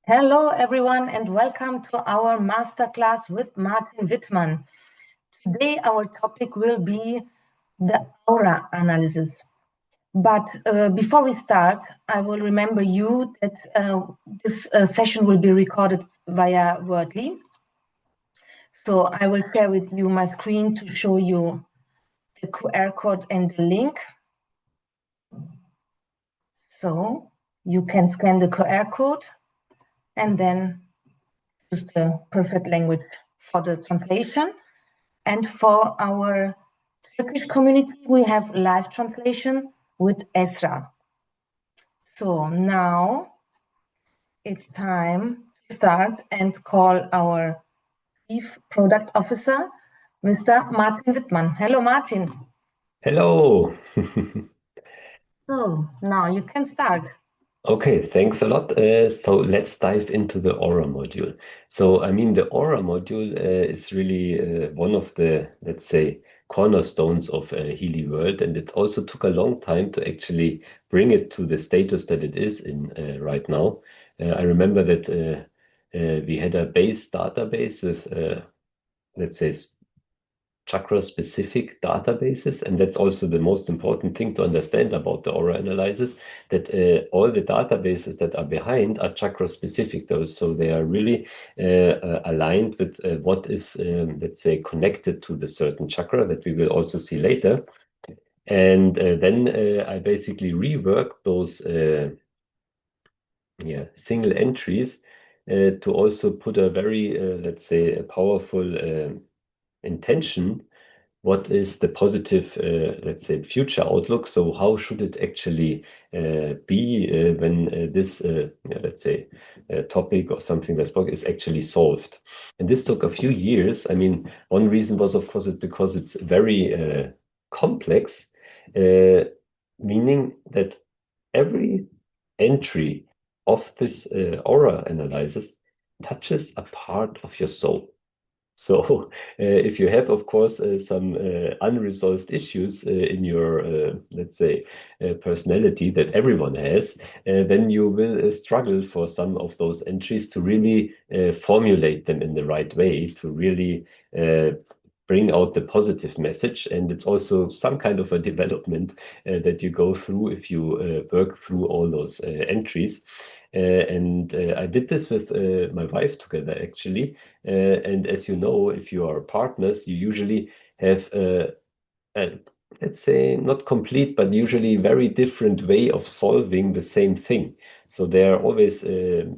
Hello, everyone, and welcome to our masterclass with Martin Wittmann. Today, our topic will be the aura analysis. But before we start, I will remember you that this session will be recorded via Wordly. So I will share with you my screen to show you the QR code and the link. So you can scan the QR code and then use the perfect language for the translation. And for our Turkish community, we have live translation with Esra. So now it's time to start and call our Chief Product Officer, Mr. Martin Wittmann. Hello, Martin. Hello. So now you can start. Okay, thanks a lot. So let's dive into the Aura module. So, the Aura module is really one of the, let's say, cornerstones of Healy World, and it also took a long time to actually bring it to the status that it is in right now. I remember that we had a base database with, let's say, chakra specific databases, and that's also the most important thing to understand about the aura analysis, that all the databases that are behind are chakra specific, those, so they are really aligned with what is let's say connected to the certain chakra that we will also see later. And then I basically reworked those single entries to also put a very let's say a powerful intention. What is the positive, let's say, future outlook? So how should it actually be when this, let's say, topic or something that's is actually solved? And this took a few years. One reason was, of course, because it's very complex, meaning that every entry of this aura analysis touches a part of your soul. So if you have, of course, some unresolved issues in your, let's say, personality that everyone has, then you will struggle for some of those entries to really formulate them in the right way, to really bring out the positive message. And it's also some kind of a development that you go through if you work through all those entries. And I did this with my wife together, actually. And as you know, if you are partners, you usually have let's say not complete, but usually very different way of solving the same thing. So there are always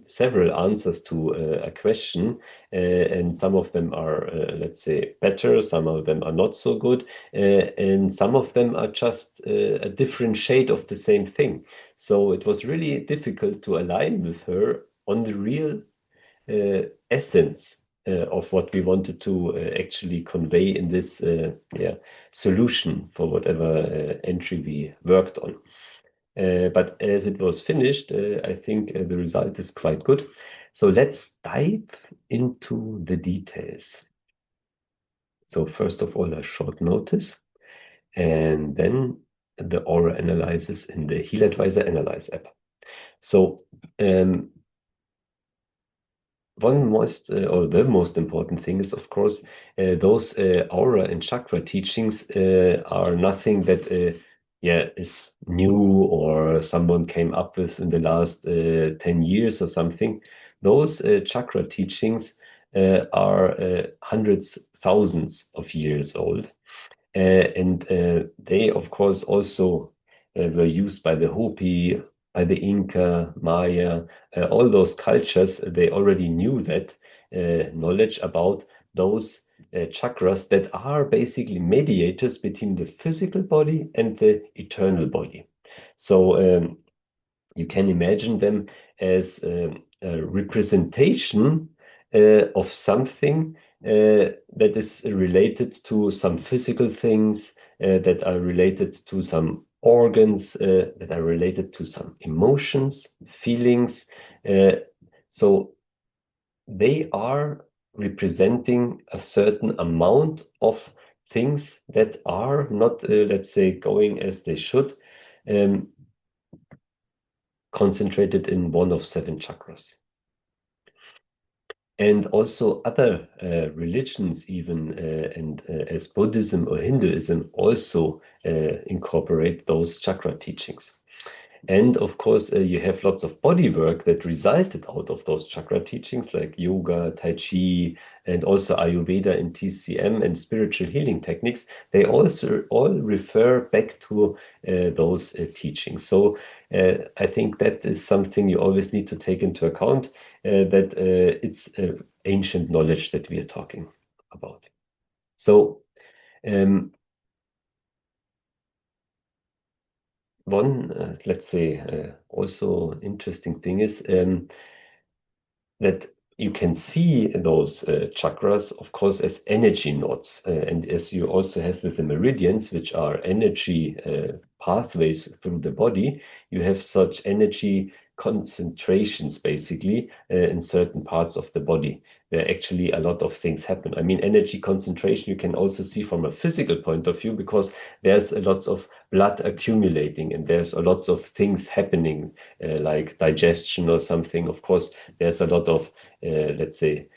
several answers to a question, and some of them are, let's say, better, some of them are not so good, and some of them are just a different shade of the same thing. So it was really difficult to align with her on the real essence of what we wanted to actually convey in this solution for whatever entry we worked on. But as it was finished, I think the result is quite good. So let's dive into the details. So first of all, a short notice, and then the aura analysis in the HealAdvisor Analyse app. So the most important thing is, of course, those aura and chakra teachings are nothing that is new or someone came up with in the last 10 years or something. Those chakra teachings are hundreds, thousands of years old. And they, of course, also were used by the Hopi, by the Inca, Maya, all those cultures. They already knew that knowledge about those chakras that are basically mediators between the physical body and the eternal body. So you can imagine them as a representation of something that is related to some physical things, that are related to some organs, that are related to some emotions, feelings. So they are representing a certain amount of things that are not, let's say, going as they should, concentrated in one of 7 chakras. And also other religions even, and as Buddhism or Hinduism also incorporate those chakra teachings. And of course, you have lots of body work that resulted out of those chakra teachings, like yoga, Tai Chi, and also Ayurveda and TCM and spiritual healing techniques. They also all refer back to those teachings. So I think that is something you always need to take into account, that it's ancient knowledge that we are talking about. So one, let's say, also interesting thing is that you can see those chakras, of course, as energy nodes. And as you also have with the meridians, which are energy pathways through the body, you have such energy concentrations, basically, in certain parts of the body, where actually a lot of things happen. I mean, energy concentration you can also see from a physical point of view, because there's a lots of blood accumulating and there's a lots of things happening, like digestion or something. Of course, there's a lot of, let's say,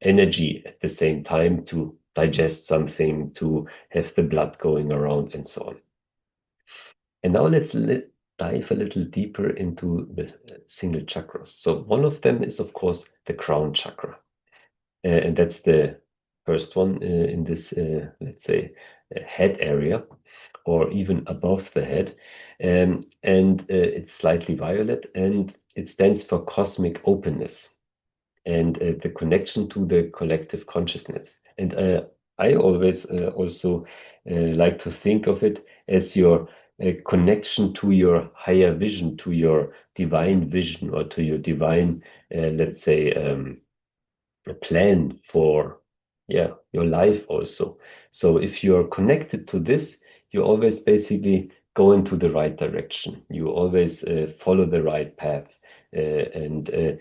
energy at the same time to digest something, to have the blood going around, and so on. And now let's dive a little deeper into the single chakras. So one of them is, of course, the crown chakra. And that's the first one in this, let's say, head area, or even above the head. And it's slightly violet, and it stands for cosmic openness and the connection to the collective consciousness. And I always also like to think of it as your connection to your higher vision, to your divine vision, or to your divine, let's say, a plan for your life also. So if you're connected to this, you always basically go into the right direction. You always follow the right path, and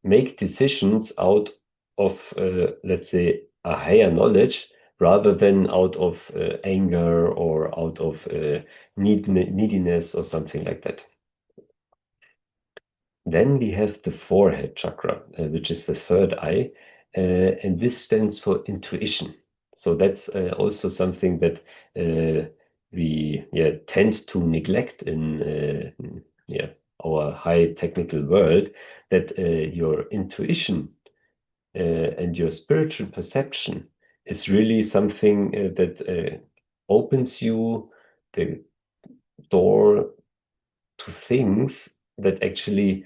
make decisions out of, let's say, a higher knowledge, rather than out of anger or out of neediness or something like that. Then we have the forehead chakra, which is the third eye, and this stands for intuition. So that's also something that we tend to neglect in our high technical world, that your intuition and your spiritual perception is really something that opens you the door to things that actually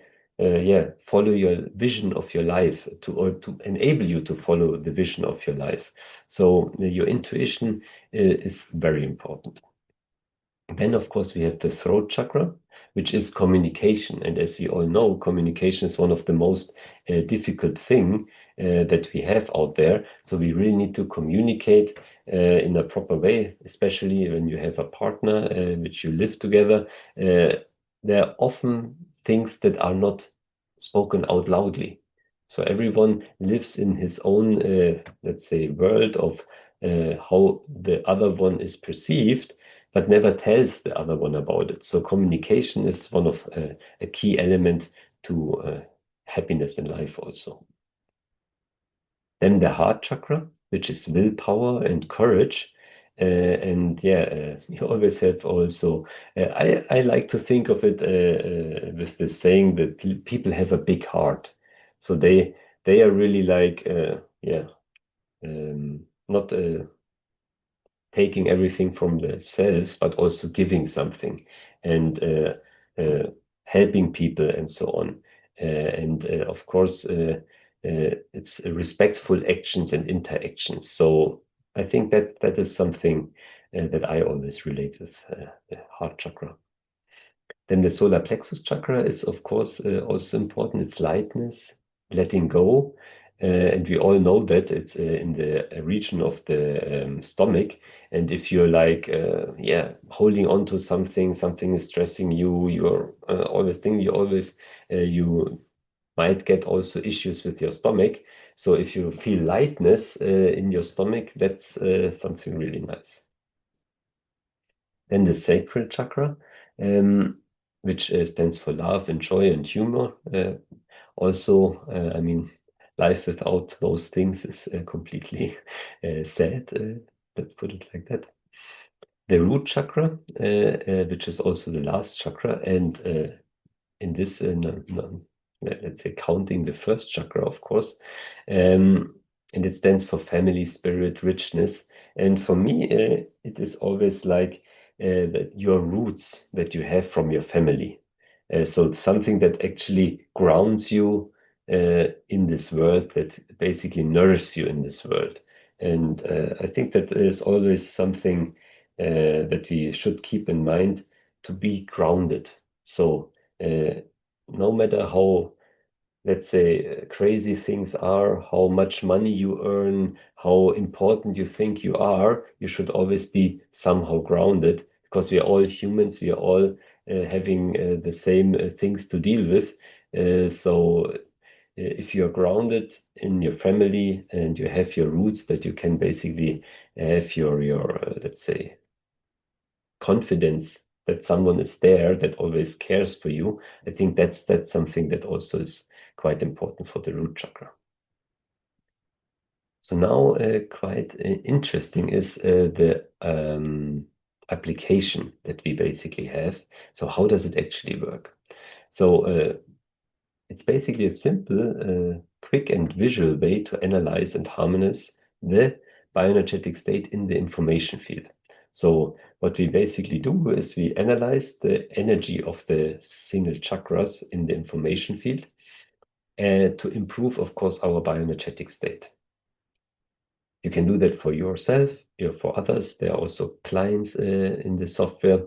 follow your vision of your life, or to enable you to follow the vision of your life. So your intuition is very important. Then, of course, we have the throat chakra, which is communication. And as we all know, communication is one of the most difficult thing that we have out there. So we really need to communicate in a proper way, especially when you have a partner which you live together. There are often things that are not spoken out loudly. So everyone lives in his own, let's say, world of how the other one is perceived, but never tells the other one about it. So communication is one of a key element to happiness in life also. Then the heart chakra, which is willpower and courage. You always have also, I like to think of it with the saying that people have a big heart. So they are really like, not taking everything from themselves, but also giving something, and helping people, and so on. Of course, it's respectful actions and interactions. So I think that is something that I always relate with the heart chakra. Then the solar plexus chakra is, of course, also important. It's lightness, letting go. And we all know that it's in the region of the stomach. And if you're like, holding on to something is stressing you, you're always thinking, you might get also issues with your stomach. So if you feel lightness in your stomach, that's something really nice. Then the sacral chakra, which stands for love and joy and humor. Also, I mean, life without those things is completely sad. Let's put it like that. The root chakra, which is also the last chakra, and in this, let's say, counting the first chakra, of course, and it stands for family, spirit, richness. And for me, it is always like that your roots that you have from your family. So something that actually grounds you in this world, that basically nourishes you in this world. And I think that is always something that we should keep in mind, to be grounded. So no matter how, let's say, crazy things are, how much money you earn, how important you think you are, you should always be somehow grounded, because we are all humans, we are all having the same things to deal with. So if you're grounded in your family and you have your roots, that you can basically have your let's say, confidence that someone is there that always cares for you. I think that's something that also is quite important for the root chakra. So now quite interesting is the application that we basically have. So how does it actually work? So it's basically a simple, quick and visual way to analyze and harmonize the bioenergetic state in the information field. So what we basically do is we analyze the energy of the single chakras in the information field to improve, of course, our bioenergetic state. You can do that for yourself, for others. There are also clients in the software.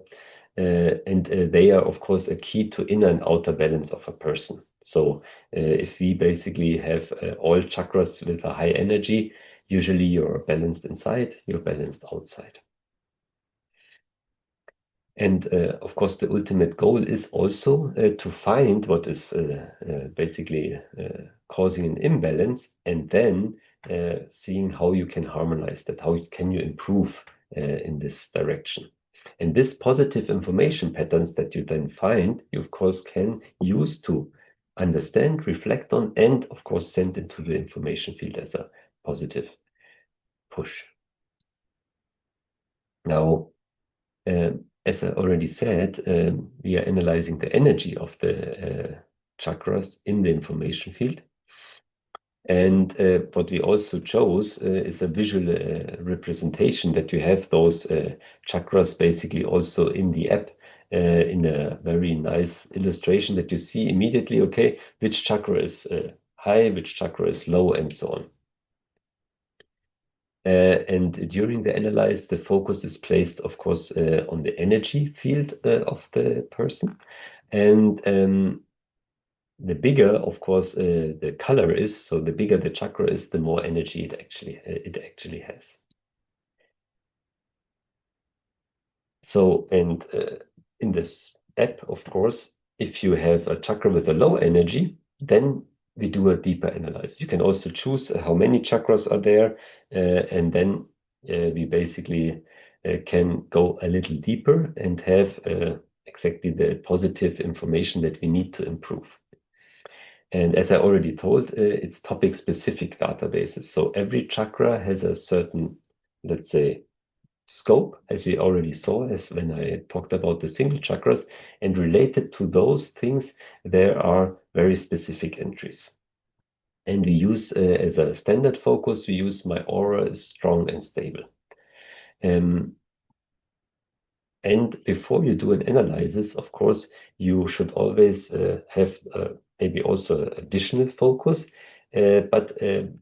And they are, of course, a key to inner and outer balance of a person. So if we basically have all chakras with a high energy, usually you're balanced inside, you're balanced outside. And of course, the ultimate goal is also to find what is basically causing an imbalance, and then seeing how you can harmonize that, how can you improve in this direction. And this positive information patterns that you then find, you of course can use to understand, reflect on, and of course send into the information field as a positive push. Now, as I already said, we are analyzing the energy of the chakras in the information field. And what we also chose is a visual representation, that you have those chakras basically also in the app in a very nice illustration, that you see immediately, okay, which chakra is high, which chakra is low, and so on. And during the analyze, the focus is placed, of course, on the energy field of the person. And the bigger, of course, the color is, so the bigger the chakra is, the more energy it actually has. So, and in this app, of course, if you have a chakra with a low energy, then we do a deeper analysis. You can also choose how many chakras are there, and then we basically can go a little deeper and have exactly the positive information that we need to improve. And as I already told, it's topic-specific databases. So every chakra has a certain, let's say, scope, as we already saw, as when I talked about the single chakras, and related to those things, there are very specific entries. And we use, as a standard focus, we use my aura is strong and stable. And before you do an analysis, of course, you should always have maybe also additional focus, but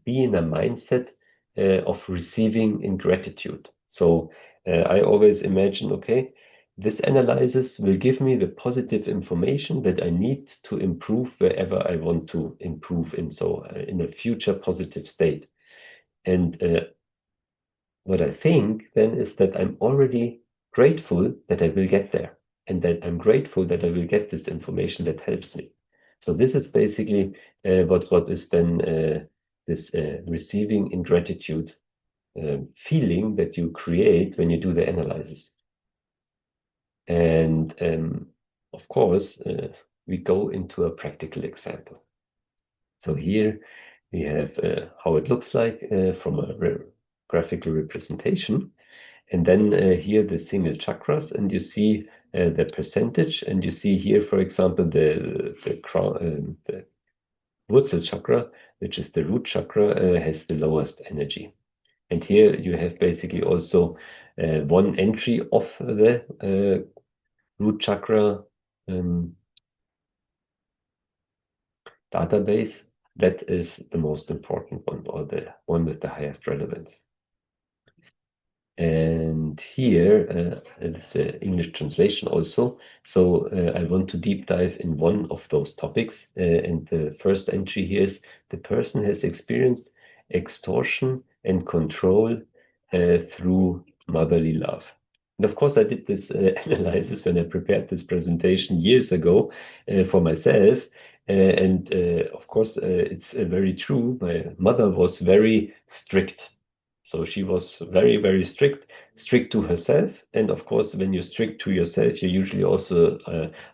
be in a mindset of receiving in gratitude. So I always imagine, okay, this analysis will give me the positive information that I need to improve wherever I want to improve in, so in a future positive state. And what I think then is that I'm already grateful that I will get there, and that I'm grateful that I will get this information that helps me. So this is basically what is then this receiving in gratitude feeling that you create when you do the analysis. And of course, we go into a practical example. So here we have how it looks like from a graphical representation. And then here the single chakras, and you see the percentage, and you see here, for example, the Wurzel chakra, which is the root chakra, has the lowest energy. And here you have basically also one entry of the root chakra database. That is the most important one, or the one with the highest relevance. And here it is an English translation also. So I want to deep dive in one of those topics. And the first entry here is: the person has experienced extortion and control through motherly love. And of course, I did this analysis when I prepared this presentation years ago for myself. And of course, it's very true. My mother was very strict. So she was very, very strict to herself. And of course, when you're strict to yourself, you usually also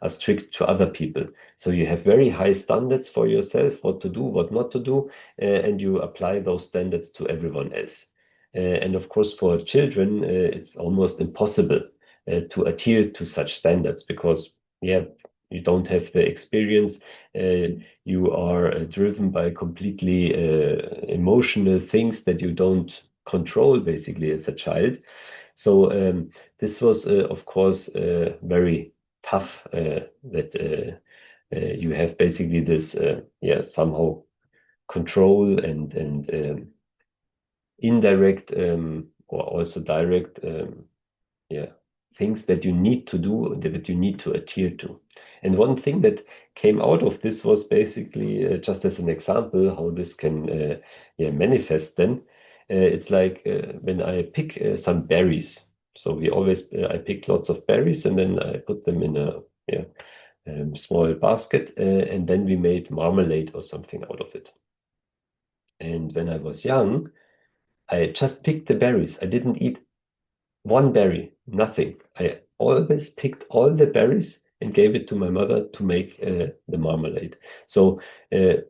are strict to other people. So you have very high standards for yourself, what to do, what not to do, and you apply those standards to everyone else. And of course, for children, it's almost impossible to adhere to such standards because, yeah, you don't have the experience. You are driven by completely emotional things that you don't control basically as a child. So this was of course very tough that you have basically this somehow control and indirect or also direct things that you need to do, that you need to adhere to. And one thing that came out of this was basically just as an example how this can manifest then. It's like when I pick some berries. So I pick lots of berries and then I put them in a small basket and then we made marmalade or something out of it. And when I was young, I just picked the berries. I didn't eat one berry, nothing. I always picked all the berries and gave it to my mother to make the marmalade. So it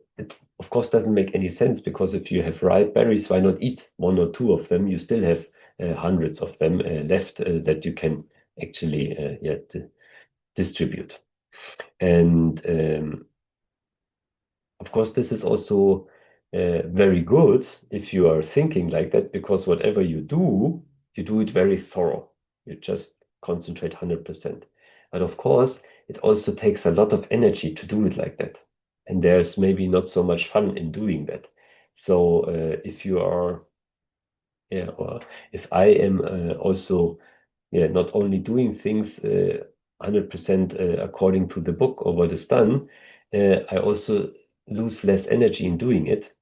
of course doesn't make any sense because if you have ripe berries, why not eat one or two of them? You still have hundreds of them left that you can actually distribute. And of course, this is also very good if you are thinking like that, because whatever you do it very thorough. You just concentrate 100%. But of course, it also takes a lot of energy to do it like that. And there's maybe not so much fun in doing that. So if you are, or if I am also not only doing things 100% according to the book or what is done, I also lose less energy in doing it.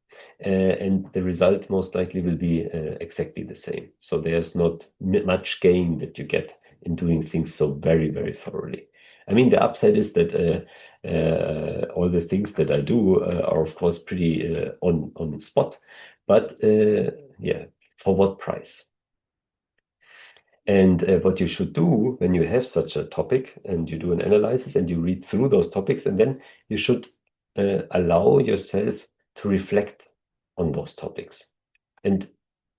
And the result most likely will be exactly the same. So there's not much gain that you get in doing things so very, very thoroughly. I mean, the upside is that all the things that I do are, of course, pretty on spot. But for what price? And what you should do when you have such a topic and you do an analysis and you read through those topics, and then you should allow yourself to reflect on those topics. And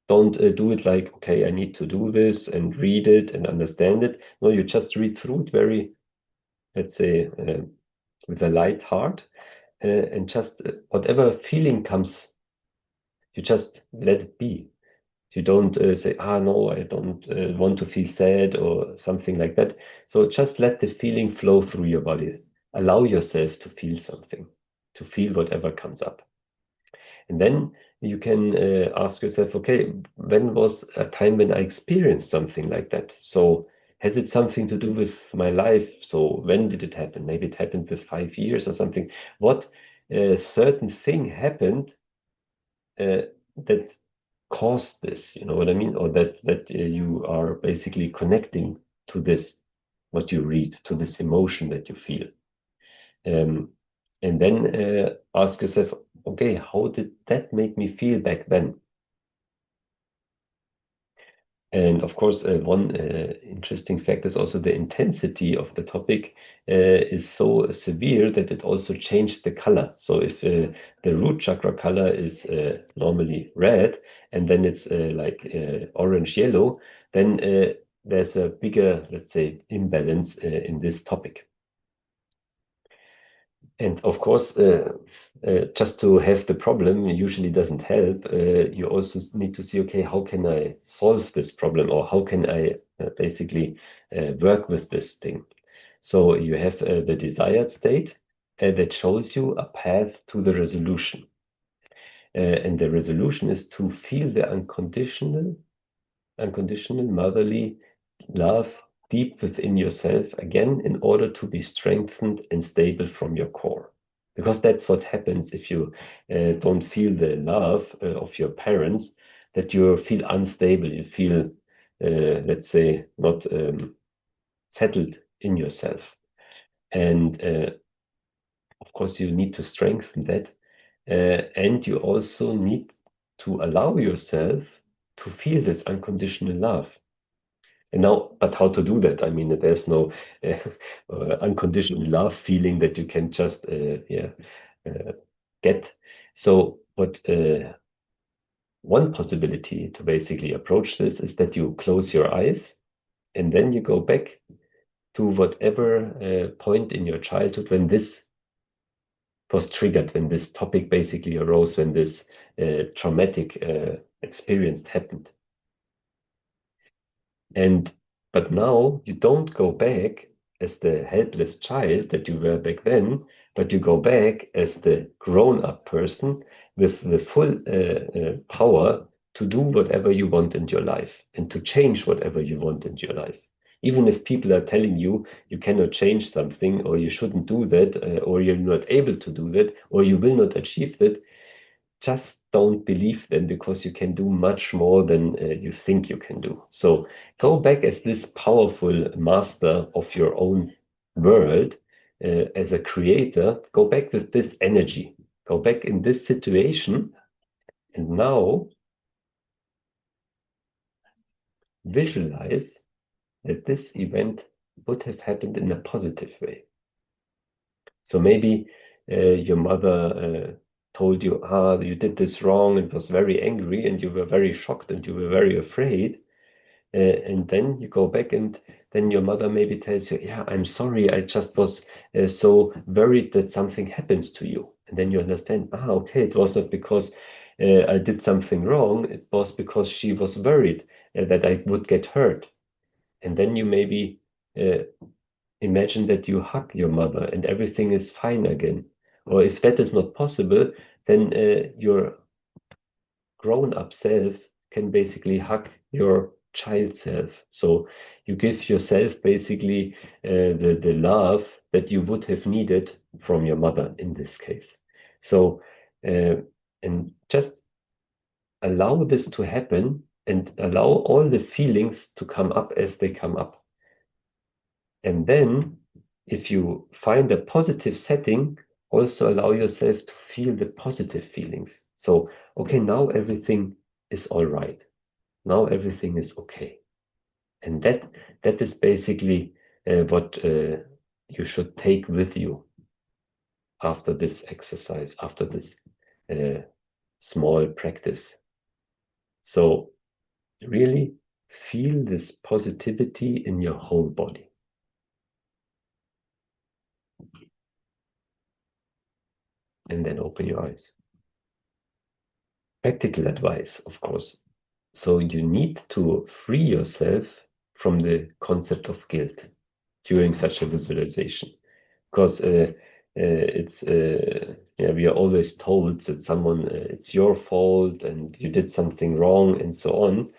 don't do it like, okay, I need to do this and read it and understand it. No, you just read through it very, let's say, with a light heart and just whatever feeling comes, you just let it be. You don't say, no, I don't want to feel sad or something like that. So just let the feeling flow through your body. Allow yourself to feel something, to feel whatever comes up. And then you can ask yourself, okay, when was a time when I experienced something like that? So has it something to do with my life? So when did it happen? Maybe it happened with 5 years or something. What certain thing happened that caused this, you know what I mean? Or that you are basically connecting to this, what you read, to this emotion that you feel. And then ask yourself, okay, how did that make me feel back then? And of course, one interesting fact is also the intensity of the topic is so severe that it also changed the color. So if the root chakra color is normally red, and then it's like orange yellow, then there's a bigger, let's say, imbalance in this topic. And of course, just to have the problem usually doesn't help. You also need to see, okay, how can I solve this problem, or how can I basically work with this thing? So you have the desired state that shows you a path to the resolution. And the resolution is to feel the unconditional motherly love deep within yourself again, in order to be strengthened and stable from your core. Because that's what happens if you don't feel the love of your parents, that you feel unstable, you feel, let's say, not settled in yourself. And of course, you need to strengthen that. And you also need to allow yourself to feel this unconditional love. And now, but how to do that? I mean, there's no unconditional love feeling that you can just get. So what one possibility to basically approach this is that you close your eyes and then you go back to whatever point in your childhood when this was triggered, when this topic basically arose, when this traumatic experience happened. But now you don't go back as the helpless child that you were back then, but you go back as the grown-up person with the full power to do whatever you want in your life and to change whatever you want in your life. Even if people are telling you you cannot change something, or you shouldn't do that, or you're not able to do that, or you will not achieve that, just don't believe them, because you can do much more than you think you can do. So go back as this powerful master of your own world, as a creator. Go back with this energy. Go back in this situation, and now visualize that this event would have happened in a positive way. So maybe your mother told you, you did this wrong, and was very angry, and you were very shocked, and you were very afraid. And then you go back, and then your mother maybe tells you, yeah, I'm sorry, I just was so worried that something happens to you. And then you understand, okay, it was not because I did something wrong, it was because she was worried that I would get hurt. And then you maybe imagine that you hug your mother and everything is fine again. Or if that is not possible, then your grown-up self can basically hug your child self. So you give yourself basically the love that you would have needed from your mother in this case. So and just allow this to happen, and allow all the feelings to come up as they come up. And then, if you find a positive setting, also allow yourself to feel the positive feelings. So, okay, now everything is all right. Now everything is okay. And that is basically what you should take with you after this exercise, after this small practice. So really feel this positivity in your whole body. And then open your eyes. Practical advice, of course. So you need to free yourself from the concept of guilt during such a visualization, because we are always told that someone it's your fault and you did something wrong and so on.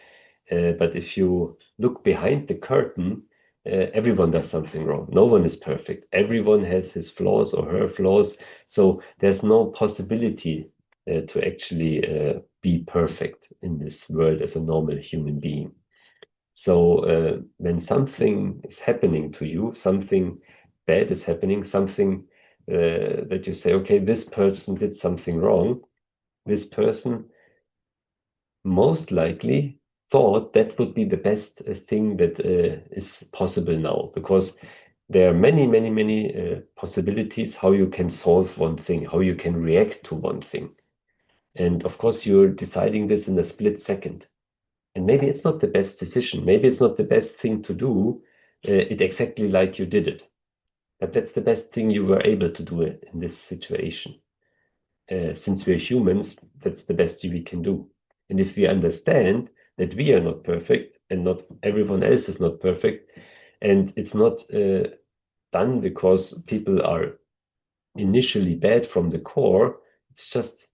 But if you look behind the curtain, everyone does something wrong. No one is perfect. Everyone has his flaws or her flaws. So there's no possibility to actually be perfect in this world as a normal human being. So when something is happening to you, something bad is happening, something that you say, okay, this person did something wrong, this person most likely thought that would be the best thing that is possible now, because there are many possibilities how you can solve one thing, how you can react to one thing. And of course, you're deciding this in a split second. And maybe it's not the best decision. Maybe it's not the best thing to do it exactly like you did it. But that's the best thing you were able to do it in this situation. Since we're humans, that's the best we can do. And if we understand that we are not perfect and not everyone else is not perfect, and it's not done because people are initially bad from the core, it's just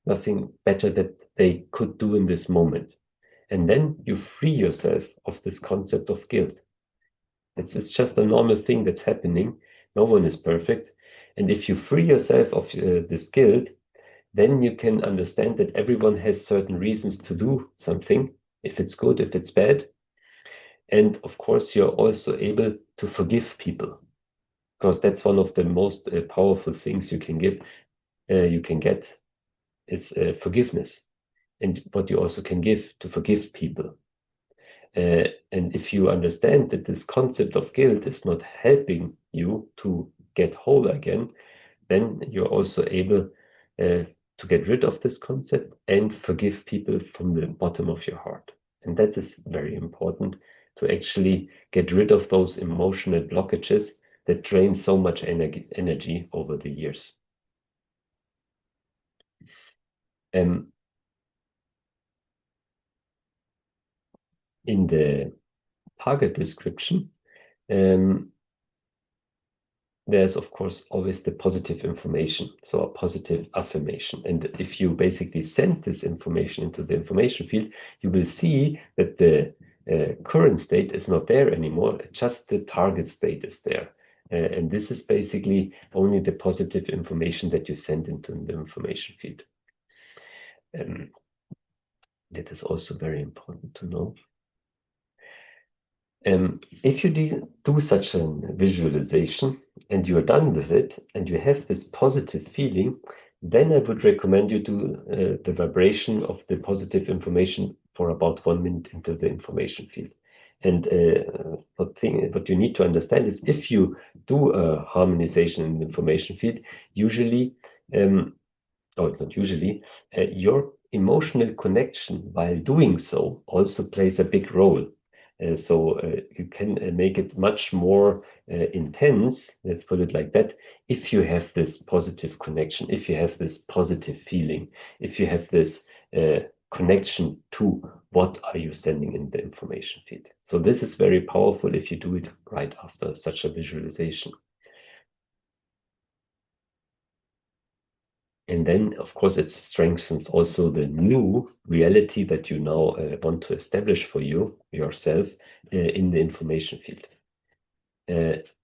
nothing better that they could do in this moment. And then you free yourself of this concept of guilt. It's just a normal thing that's happening. No one is perfect. And if you free yourself of this guilt, then you can understand that everyone has certain reasons to do something, if it's good, if it's bad. And of course, you're also able to forgive people, because that's one of the most powerful things you can get is forgiveness. And what you also can give to forgive people. And if you understand that this concept of guilt is not helping you to get whole again, then you're also able to get rid of this concept and forgive people from the bottom of your heart. And that is very important, to actually get rid of those emotional blockages that drain so much energy over the years. In the target description, there's of course always the positive information, so a positive affirmation. And if you basically send this information into the information field, you will see that the current state is not there anymore, just the target state is there. And this is basically only the positive information that you send into the information field. That is also very important to know. If you do such a visualization and you're done with it and you have this positive feeling, then I would recommend you do the vibration of the positive information for about 1 minute into the information field. And what you need to understand is, if you do a harmonization in the information field, usually, not usually, your emotional connection while doing so also plays a big role. So you can make it much more intense, let's put it like that, if you have this positive connection, if you have this positive feeling, if you have this connection to what are you sending in the information feed. So this is very powerful if you do it right after such a visualization. And then, of course, it strengthens also the new reality that you now want to establish for yourself in the information field.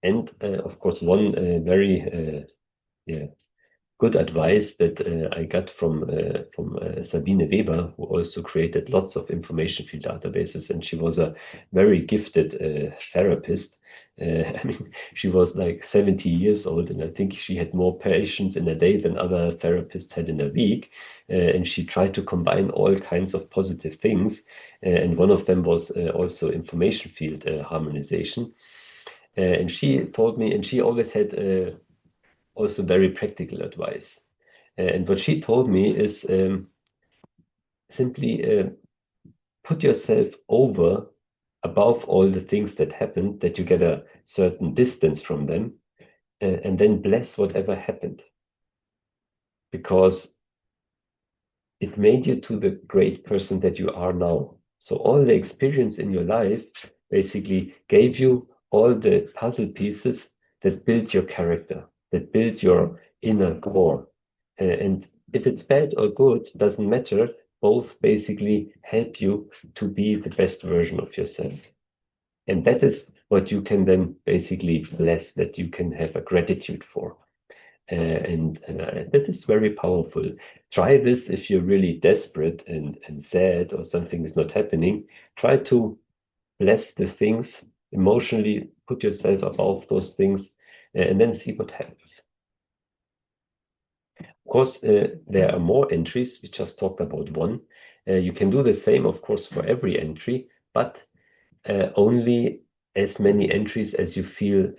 And of course, one very good advice that I got from Sabine Weber, who also created lots of information field databases, and she was a very gifted therapist. I mean, she was like 70 years old, and I think she had more patients in a day than other therapists had in a week. And she tried to combine all kinds of positive things. And one of them was also information field harmonization. And she told me, and she always had also very practical advice. And what she told me is simply put yourself over above all the things that happened, that you get a certain distance from them, and then bless whatever happened. Because it made you to the great person that you are now. So all the experience in your life basically gave you all the puzzle pieces that build your character, that build your inner core. And if it's bad or good, doesn't matter. Both basically help you to be the best version of yourself. And that is what you can then basically bless, that you can have a gratitude for. And that is very powerful. Try this if you're really desperate and sad, or something is not happening. Try to bless the things emotionally, put yourself above those things, and then see what happens. Of course, there are more entries. We just talked about one. You can do the same, of course, for every entry, but only as many entries as you feel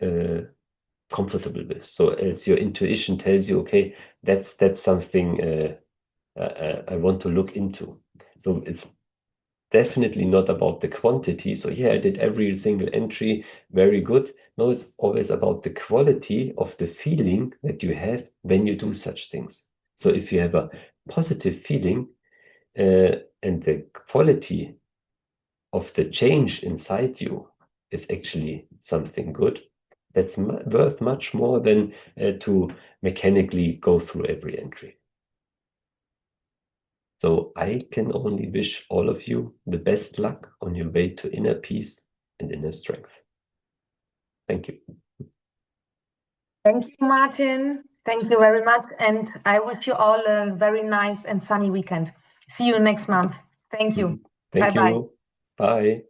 comfortable with. So as your intuition tells you, okay, that's something I want to look into. So it's definitely not about the quantity. So yeah, I did every single entry, very good. No, it's always about the quality of the feeling that you have when you do such things. So if you have a positive feeling and the quality of the change inside you is actually something good, that's worth much more than to mechanically go through every entry. So I can only wish all of you the best luck on your way to inner peace and inner strength. Thank you. Thank you, Martin. Thank you very much. And I wish you all a very nice and sunny weekend. See you next month. Thank you. Thank Bye-bye. you. Bye.